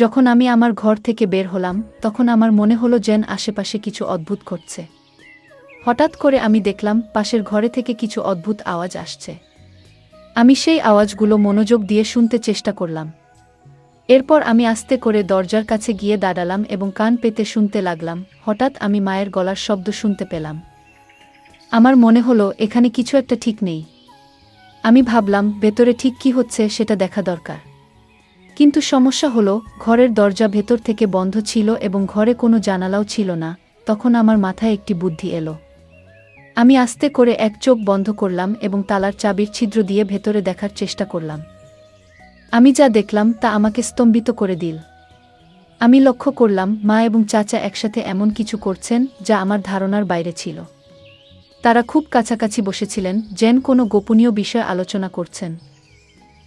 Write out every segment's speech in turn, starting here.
যখন আমি আমার ঘর থেকে বের হলাম তখন আমার মনে হলো যেন আশেপাশে কিছু অদ্ভুত ঘটছে। হঠাৎ করে আমি দেখলাম পাশের ঘরে থেকে কিছু অদ্ভুত আওয়াজ আসছে। আমি সেই আওয়াজগুলো মনোযোগ দিয়ে শুনতে চেষ্টা করলাম। এরপর আমি আস্তে করে দরজার কাছে গিয়ে দাঁড়ালাম এবং কান পেতে শুনতে লাগলাম। হঠাৎ আমি মায়ের গলার শব্দ শুনতে পেলাম। আমার মনে হলো এখানে কিছু একটা ঠিক নেই। আমি ভাবলাম ভেতরে ঠিক কি হচ্ছে সেটা দেখা দরকার। কিন্তু সমস্যা হলো ঘরের দরজা ভেতর থেকে বন্ধ ছিল এবং ঘরে কোনো জানালাও ছিল না। তখন আমার মাথায় একটি বুদ্ধি এলো। আমি আস্তে করে এক চোখ বন্ধ করলাম এবং তালার চাবির ছিদ্র দিয়ে ভেতরে দেখার চেষ্টা করলাম। আমি যা দেখলাম তা আমাকে স্তম্ভিত করে দিল। আমি লক্ষ্য করলাম মা এবং চাচা একসাথে এমন কিছু করছেন যা আমার ধারণার বাইরে ছিল। তারা খুব কাছাকাছি বসেছিলেন, যেন কোনো গোপনীয় বিষয় আলোচনা করছেন।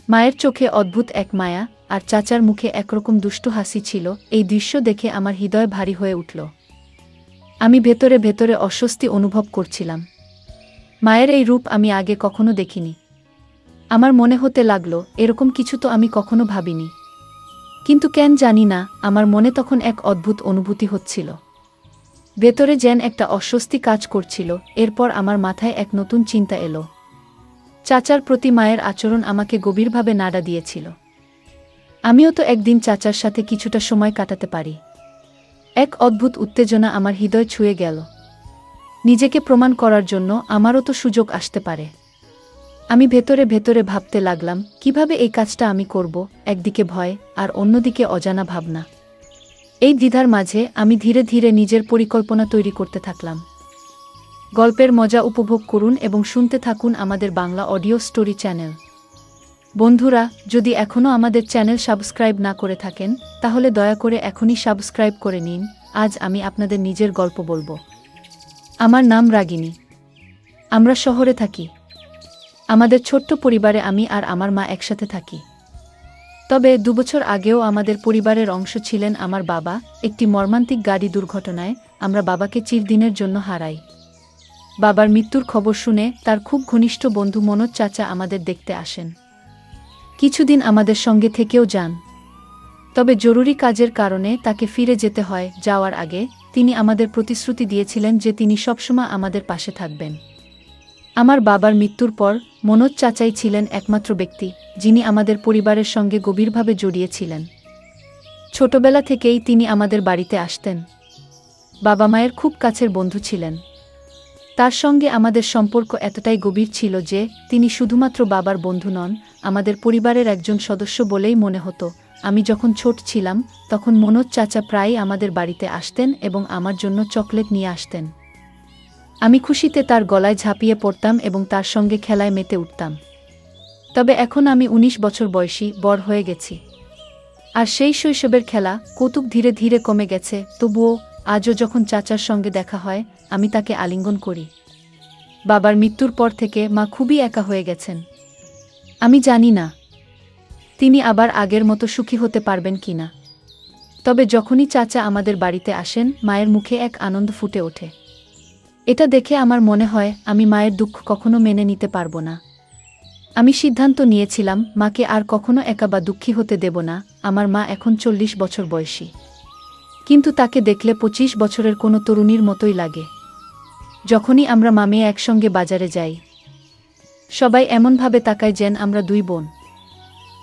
মায়ের চোখে অদ্ভুত এক মায়া আর চাচার মুখে একরকম দুষ্টু হাসি ছিল। এই দৃশ্য দেখে আমার হৃদয় ভারী হয়ে উঠল। আমি ভেতরে ভেতরে অস্বস্তি অনুভব করছিলাম। মায়ের এই রূপ আমি আগে কখনো দেখিনি। আমার মনে হতে লাগলো এরকম কিছু তো আমি কখনো ভাবিনি। কিন্তু কেন জানি না, আমার মনে তখন এক অদ্ভুত অনুভূতি হচ্ছিল। ভেতরে যেন একটা অস্বস্তি কাজ করছিল। এরপর আমার মাথায় এক নতুন চিন্তা এলো। চাচার প্রতি মায়ের আচরণ আমাকে গভীরভাবে নাড়া দিয়েছিল। আমিও তো একদিন চাচার সাথে কিছুটা সময় কাটাতে পারি। এক অদ্ভুত উত্তেজনা আমার হৃদয় ছুঁয়ে গেল। নিজেকে প্রমাণ করার জন্য আমারও তো সুযোগ আসতে পারে। আমি ভেতরে ভেতরে ভাবতে লাগলাম কিভাবে এই কাজটা আমি করব, একদিকে ভয় আর অন্যদিকে অজানা ভাবনা। এই দ্বিধার মাঝে আমি ধীরে ধীরে নিজের পরিকল্পনা তৈরি করতে থাকলাম। গল্পের মজা উপভোগ করুন এবং শুনতে থাকুন আমাদের বাংলা অডিও স্টোরি চ্যানেল। বন্ধুরা, যদি এখনও আমাদের চ্যানেল সাবস্ক্রাইব না করে থাকেন তাহলে দয়া করে এখনই সাবস্ক্রাইব করে নিন। আজ আমি আপনাদের নিজের গল্প বলবো। আমার নাম রাগিনী। আমরা শহরে থাকি। আমাদের ছোট্ট পরিবারে আমি আর আমার মা একসাথে থাকি। তবে 2 বছর আগেও আমাদের পরিবারের অংশ ছিলেন আমার বাবা। একটি মর্মান্তিক গাড়ি দুর্ঘটনায় আমরা বাবাকে চিরদিনের জন্য হারাই। বাবার মৃত্যুর খবর শুনে তার খুব ঘনিষ্ঠ বন্ধু মনোজ চাচা আমাদের দেখতে আসেন। কিছুদিন আমাদের সঙ্গে থেকেও যান। তবে জরুরি কাজের কারণে তাকে ফিরে যেতে হয়। যাওয়ার আগে তিনি আমাদের প্রতিশ্রুতি দিয়েছিলেন যে তিনি সবসময় আমাদের পাশে থাকবেন। আমার বাবার মৃত্যুর পর মনোজ চাচাই ছিলেন একমাত্র ব্যক্তি যিনি আমাদের পরিবারের সঙ্গে গভীরভাবে জড়িয়েছিলেন। ছোটবেলা থেকেই তিনি আমাদের বাড়িতে আসতেন। বাবা মায়ের খুব কাছের বন্ধু ছিলেন। তার সঙ্গে আমাদের সম্পর্ক এতটাই গভীর ছিল যে তিনি শুধুমাত্র বাবার বন্ধু নন, আমাদের পরিবারের একজন সদস্য বলেই মনে হতো। আমি যখন ছোট ছিলাম তখন মনোজ চাচা প্রায়ই আমাদের বাড়িতে আসতেন এবং আমার জন্য চকলেট নিয়ে আসতেন। আমি খুশিতে তার গলায় ঝাঁপিয়ে পড়তাম এবং তার সঙ্গে খেলায় মেতে উঠতাম। তবে এখন আমি 19 বছর বয়সী, বড় হয়ে গেছি। আর সেই শৈশবের খেলা কৌতুক ধীরে ধীরে কমে গেছে। তবুও আজও যখন চাচার সঙ্গে দেখা হয় আমি তাকে আলিঙ্গন করি। বাবার মৃত্যুর পর থেকে মা খুবই একা হয়ে গেছেন। আমি জানি না তিনি আবার আগের মতো সুখী হতে পারবেন কিনা। তবে যখনই চাচা আমাদের বাড়িতে আসেন মায়ের মুখে এক আনন্দ ফুটে ওঠে। এটা দেখে আমার মনে হয় আমি মায়ের দুঃখ কখনো মেনে নিতে পারবো না। আমি সিদ্ধান্ত নিয়েছিলাম মাকে আর কখনো একা বা দুঃখী হতে দেব না। আমার মা এখন 40 বছর বয়সী, কিন্তু তাকে দেখলে 25 বছরের কোনো তরুণীর মতোই লাগে। যখনই আমরা মা মেয়ে একসঙ্গে বাজারে যাই সবাই এমনভাবে তাকায় যেন আমরা 2 বোন।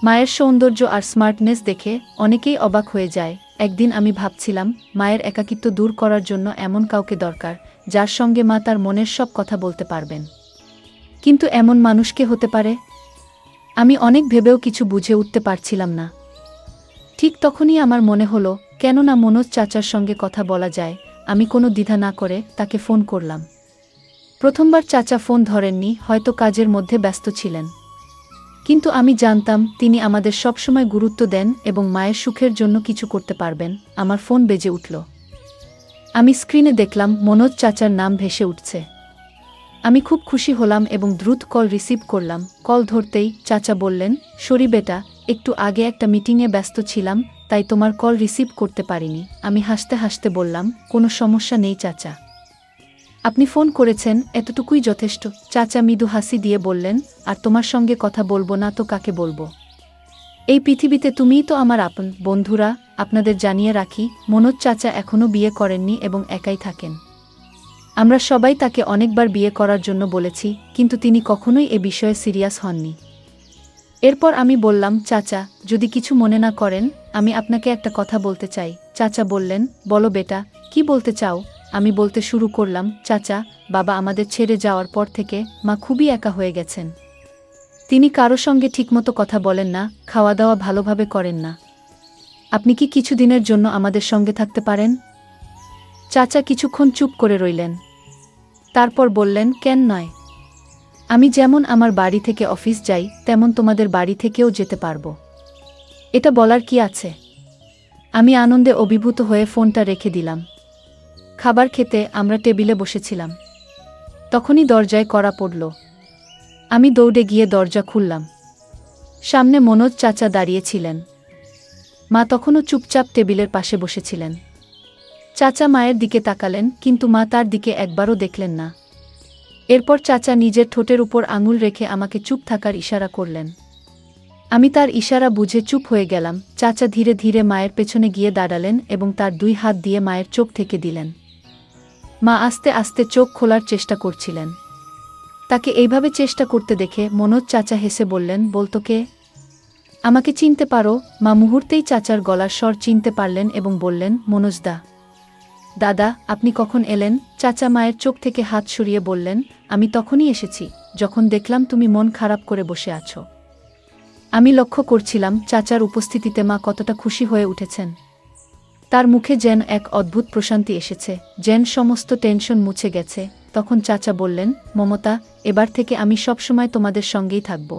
মায়ের সৌন্দর্য আর স্মার্টনেস দেখে অনেকেই অবাক হয়ে যায়। একদিন আমি ভাবছিলাম মায়ের একাকিত্ব দূর করার জন্য এমন কাউকে দরকার যার সঙ্গে মা তার মনের সব কথা বলতে পারবেন। কিন্তু এমন মানুষ কে হতে পারে? আমি অনেক ভেবেও কিছু বুঝে উঠতে পারছিলাম না। ঠিক তখনই আমার মনে হলো কেন না মনোজ চাচার সঙ্গে কথা বলা যায়। আমি কোনো দ্বিধা না করে তাকে ফোন করলাম। প্রথমবার চাচা ফোন ধরেননি, হয়তো কাজের মধ্যে ব্যস্ত ছিলেন। কিন্তু আমি জানতাম তিনি আমাদের সবসময় গুরুত্ব দেন এবং মায়ের সুখের জন্য কিছু করতে পারবেন। আমার ফোন বেজে উঠল। আমি স্ক্রিনে দেখলাম মনোজ চাচার নাম ভেসে উঠছে। আমি খুব খুশি হলাম এবং দ্রুত কল রিসিভ করলাম। কল ধরতেই চাচা বললেন, সরি বেটা, একটু আগে একটা মিটিংয়ে ব্যস্ত ছিলাম তাই তোমার কল রিসিভ করতে পারিনি। আমি হাসতে হাসতে বললাম, কোনো সমস্যা নেই চাচা, আপনি ফোন করেছেন এতটুকুই যথেষ্ট। চাচা মৃদু হাসি দিয়ে বললেন, আর তোমার সঙ্গে কথা বলবো না তো কাকে বলবো? এই পৃথিবীতে তুমিই তো আমার আপন। বন্ধুরা, আপনাদের জানিয়ে রাখি, মনোজ চাচা এখনও বিয়ে করেননি এবং একাই থাকেন। আমরা সবাই তাকে অনেকবার বিয়ে করার জন্য বলেছি, কিন্তু তিনি কখনোই এ বিষয়ে সিরিয়াস হননি। এরপর আমি বললাম, চাচা, যদি কিছু মনে না করেন, আমি আপনাকে একটা কথা বলতে চাই। চাচা বললেন, বলো বেটা, কি বলতে চাও? আমি বলতে শুরু করলাম, চাচা, বাবা আমাদের ছেড়ে যাওয়ার পর থেকে মা খুবই একা হয়ে গেছেন। তিনি কারো সঙ্গে ঠিকমতো কথা বলেন না, খাওয়া দাওয়া ভালোভাবে করেন না। আপনি কি কিছুদিনের জন্য আমাদের সঙ্গে থাকতে পারেন? চাচা কিছুক্ষণ চুপ করে রইলেন। তারপর বললেন, কেন নয়? আমি যেমন আমার বাড়ি থেকে অফিস যাই, তেমন তোমাদের বাড়ি থেকেও যেতে পারবো। এটা বলার কি আছে? আমি আনন্দে অভিভূত হয়ে ফোনটা রেখে দিলাম। খাবার খেতে আমরা টেবিলে বসেছিলাম। তখনই দরজায় কড়া পড়ল। আমি দৌড়ে গিয়ে দরজা খুললাম। সামনে মনোজ চাচা দাঁড়িয়েছিলেন। মা তখনও চুপচাপ টেবিলের পাশে বসেছিলেন। চাচা মায়ের দিকে তাকালেন, কিন্তু মা তার দিকে একবারও দেখলেন না। এরপর চাচা নিজের ঠোঁটের উপর আঙুল রেখে আমাকে চুপ থাকার ইশারা করলেন। আমি তার ইশারা বুঝে চুপ হয়ে গেলাম। চাচা ধীরে ধীরে মায়ের পেছনে গিয়ে দাঁড়ালেন এবং তার 2 হাত দিয়ে মায়ের চোখ থেকে দিলেন। মা আস্তে আস্তে চোখ খোলার চেষ্টা করছিলেন। তাকে এইভাবে চেষ্টা করতে দেখে মনোজ চাচা হেসে বললেন, বলতো কে? আমাকে চিনতে পারো? মা মুহূর্তেই চাচার গলার স্বর চিনতে পারলেন এবং বললেন, মনোজদা। দাদা, আপনি কখন এলেন? চাচা মায়ের চোখ থেকে হাত সরিয়ে বললেন, আমি তখনই এসেছি যখন দেখলাম তুমি মন খারাপ করে বসে আছো। আমি লক্ষ্য করছিলাম চাচার উপস্থিতিতে মা কতটা খুশি হয়ে উঠেছেন। তার মুখে যেন এক অদ্ভুত প্রশান্তি এসেছে, যেন সমস্ত টেনশন মুছে গেছে। তখন চাচা বললেন, মমতা, এবার থেকে আমি সবসময় তোমাদের সঙ্গেই থাকব।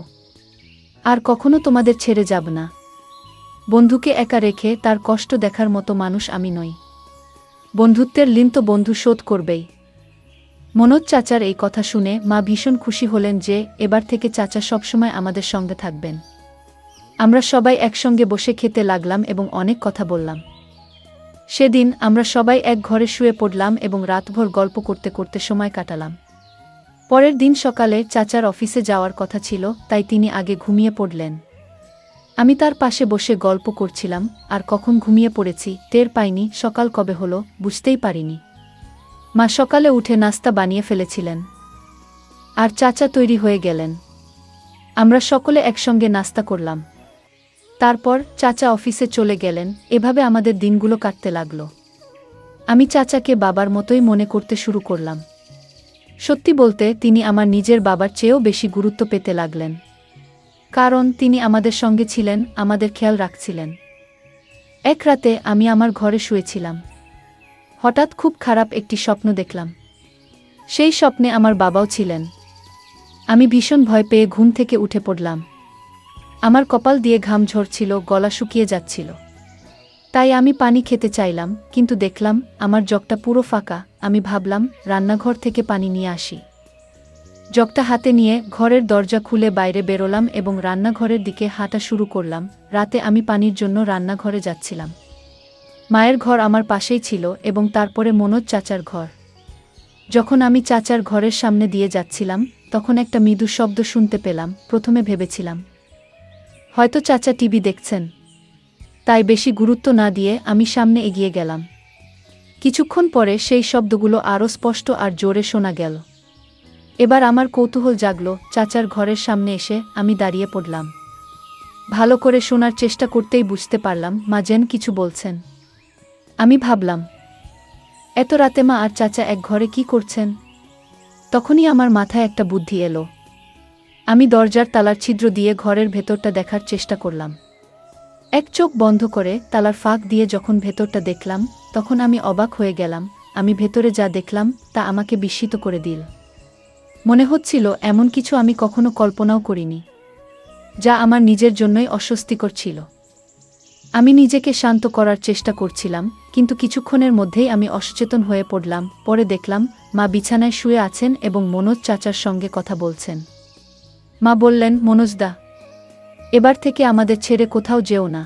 আর কখনো তোমাদের ছেড়ে যাব না। বন্ধুকে একা রেখে তার কষ্ট দেখার মতো মানুষ আমি নই। বন্ধুত্বের ঋণ তো বন্ধু শোধ করবেই। মনোজ চাচার এই কথা শুনে মা ভীষণ খুশি হলেন যে এবার থেকে চাচা সবসময় আমাদের সঙ্গে থাকবেন। আমরা সবাই একসঙ্গে বসে খেতে লাগলাম এবং অনেক কথা বললাম। সেদিন আমরা সবাই এক ঘরে শুয়ে পড়লাম এবং রাতভর গল্প করতে করতে সময় কাটালাম। পরের দিন সকালে চাচার অফিসে যাওয়ার কথা ছিল, তাই তিনি আগে ঘুমিয়ে পড়লেন। আমি তার পাশে বসে গল্প করছিলাম, আর কখন ঘুমিয়ে পড়েছি টের পাইনি। সকাল কবে হলো বুঝতেই পারিনি। মা সকালে উঠে নাস্তা বানিয়ে ফেলেছিলেন, আর চাচা তৈরি হয়ে গেলেন। আমরা সকলে একসঙ্গে নাস্তা করলাম। তারপর চাচা অফিসে চলে গেলেন। এভাবে আমাদের দিনগুলো কাটতে লাগল। আমি চাচাকে বাবার মতোই মনে করতে শুরু করলাম। সত্যি বলতে তিনি আমার নিজের বাবার চেয়েও বেশি গুরুত্ব পেতে লাগলেন, কারণ তিনি আমাদের সঙ্গে ছিলেন, আমাদের খেয়াল রাখছিলেন। এক রাতে আমি আমার ঘরে শুয়েছিলাম। হঠাৎ খুব খারাপ একটি স্বপ্ন দেখলাম। সেই স্বপ্নে আমার বাবাও ছিলেন। আমি ভীষণ ভয় পেয়ে ঘুম থেকে উঠে পড়লাম। আমার কপাল দিয়ে ঘাম ঝরছিল, গলা শুকিয়ে যাচ্ছিল। তাই আমি পানি খেতে চাইলাম, কিন্তু দেখলাম আমার জগটা পুরো ফাঁকা। আমি ভাবলাম রান্নাঘর থেকে পানি নিয়ে আসি। জগটা হাতে নিয়ে ঘরের দরজা খুলে বাইরে বেরোলাম এবং রান্নাঘরের দিকে হাঁটা শুরু করলাম। রাতে আমি পানির জন্য রান্নাঘরে যাচ্ছিলাম। মায়ের ঘর আমার পাশেই ছিল এবং তারপরে মনোজ চাচার ঘর। যখন আমি চাচার ঘরের সামনে দিয়ে যাচ্ছিলাম, তখন একটা মৃদু শব্দ শুনতে পেলাম। প্রথমে ভেবেছিলাম হয়তো চাচা টিভি দেখছেন, তাই বেশি গুরুত্ব না দিয়ে আমি সামনে এগিয়ে গেলাম। কিছুক্ষণ পরে সেই শব্দগুলো আরও স্পষ্ট আর জোরে শোনা গেল। এবার আমার কৌতূহল জাগল। চাচার ঘরের সামনে এসে আমি দাঁড়িয়ে পড়লাম। ভালো করে শোনার চেষ্টা করতেই বুঝতে পারলাম মা যেন কিছু বলছেন। আমি ভাবলাম, এত রাতে মা আর চাচা এক ঘরে কি করছেন? তখনই আমার মাথায় একটা বুদ্ধি এলো। আমি দরজার তালার ছিদ্র দিয়ে ঘরের ভেতরটা দেখার চেষ্টা করলাম। এক চোখ বন্ধ করে তালার ফাঁক দিয়ে যখন ভেতরটা দেখলাম, তখন আমি অবাক হয়ে গেলাম। আমি ভেতরে যা দেখলাম তা আমাকে বিস্মিত করে দিল। মনে হচ্ছিল এমন কিছু আমি কখনো কল্পনাও করিনি, যা আমার নিজের জন্যই অস্বস্তিকর ছিল। আমি নিজেকে শান্ত করার চেষ্টা করছিলাম, কিন্তু কিছুক্ষণের মধ্যেই আমি অসচেতন হয়ে পড়লাম। পরে দেখলাম মা বিছানায় শুয়ে আছেন এবং মনোজ চাচার সঙ্গে কথা বলছেন। মা বললেন, মনোজদা, এবার থেকে আমাদের ছেড়ে কোথাও যেও না।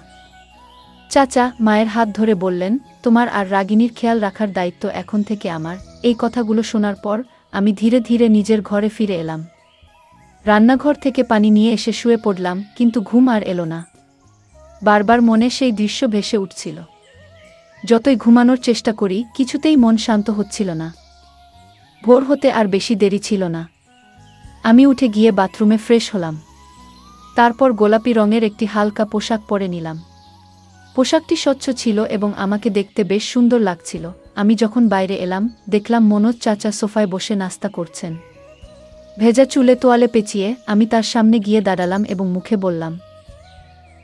চাচা মায়ের হাত ধরে বললেন, তোমার আর রাগিনীর খেয়াল রাখার দায়িত্ব এখন থেকে আমার। এই কথাগুলো শোনার পর আমি ধীরে ধীরে নিজের ঘরে ফিরে এলাম। রান্নাঘর থেকে পানি নিয়ে এসে শুয়ে পড়লাম, কিন্তু ঘুম আর এলো না। বারবার মনে সেই দৃশ্য ভেসে উঠছিল। যতই ঘুমানোর চেষ্টা করি কিছুতেই মন শান্ত হচ্ছিল না। ভোর হতে আর বেশি দেরি ছিল না। আমি উঠে গিয়ে বাথরুমে ফ্রেশ হলাম। তারপর গোলাপি রঙের একটি হালকা পোশাক পরে নিলাম। পোশাকটি স্বচ্ছ ছিল এবং আমাকে দেখতে বেশ সুন্দর লাগছিল। আমি যখন বাইরে এলাম দেখলাম মনোজ চাচা সোফায় বসে নাস্তা করছেন। ভেজা চুলে তোয়ালে পেঁচিয়ে আমি তার সামনে গিয়ে দাঁড়ালাম এবং মুখে বললাম,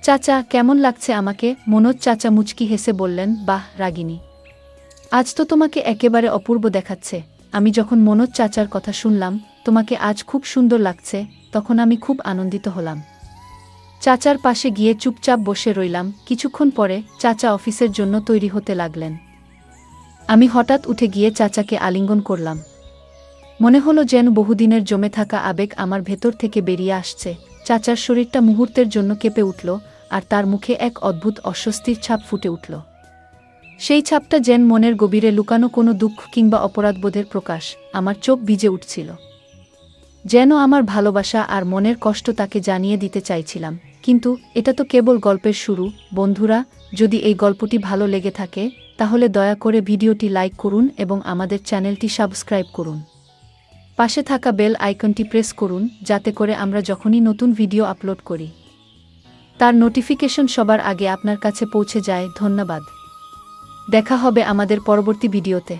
চাচা কেমন লাগছে আমাকে? মনোজ চাচা মুচকি হেসে বললেন, বাহ রাগিনী, আজ তো তোমাকে একেবারে অপূর্ব দেখাচ্ছে। আমি যখন মনোজ চাচার কথা শুনলাম তোমাকে আজ খুব সুন্দর লাগছে, তখন আমি খুব আনন্দিত হলাম। চাচার পাশে গিয়ে চুপচাপ বসে রইলাম। কিছুক্ষণ পরে চাচা অফিসের জন্য তৈরি হতে লাগলেন। আমি হঠাৎ উঠে গিয়ে চাচাকে আলিঙ্গন করলাম। মনে হলো যেন বহুদিনের জমে থাকা আবেগ আমার ভেতর থেকে বেরিয়ে আসছে। চাচার শরীরটা মুহূর্তের জন্য কেঁপে উঠল, আর তার মুখে এক অদ্ভুত অস্বস্তির ছাপ ফুটে উঠল। সেই ছাপটা যেন মনের গভীরে লুকানো কোনো দুঃখ কিংবা অপরাধবোধের প্রকাশ। আমার চোখ ভিজে উঠছিল, যেন আমার ভালোবাসা আর মনের কষ্ট তাকে জানিয়ে দিতে চাইছিলাম। কিন্তু এটা তো কেবল গল্পের শুরু। বন্ধুরা, যদি এই গল্পটি ভালো লেগে থাকে তাহলে দয়া করে ভিডিওটি লাইক করুন এবং আমাদের চ্যানেলটি সাবস্ক্রাইব করুন। পাশে থাকা বেল আইকনটি প্রেস করুন যাতে করে আমরা যখনই নতুন ভিডিও আপলোড করি তার নোটিফিকেশন সবার আগে আপনার কাছে পৌঁছে যায়। ধন্যবাদ। দেখা হবে আমাদের পরবর্তী ভিডিওতে।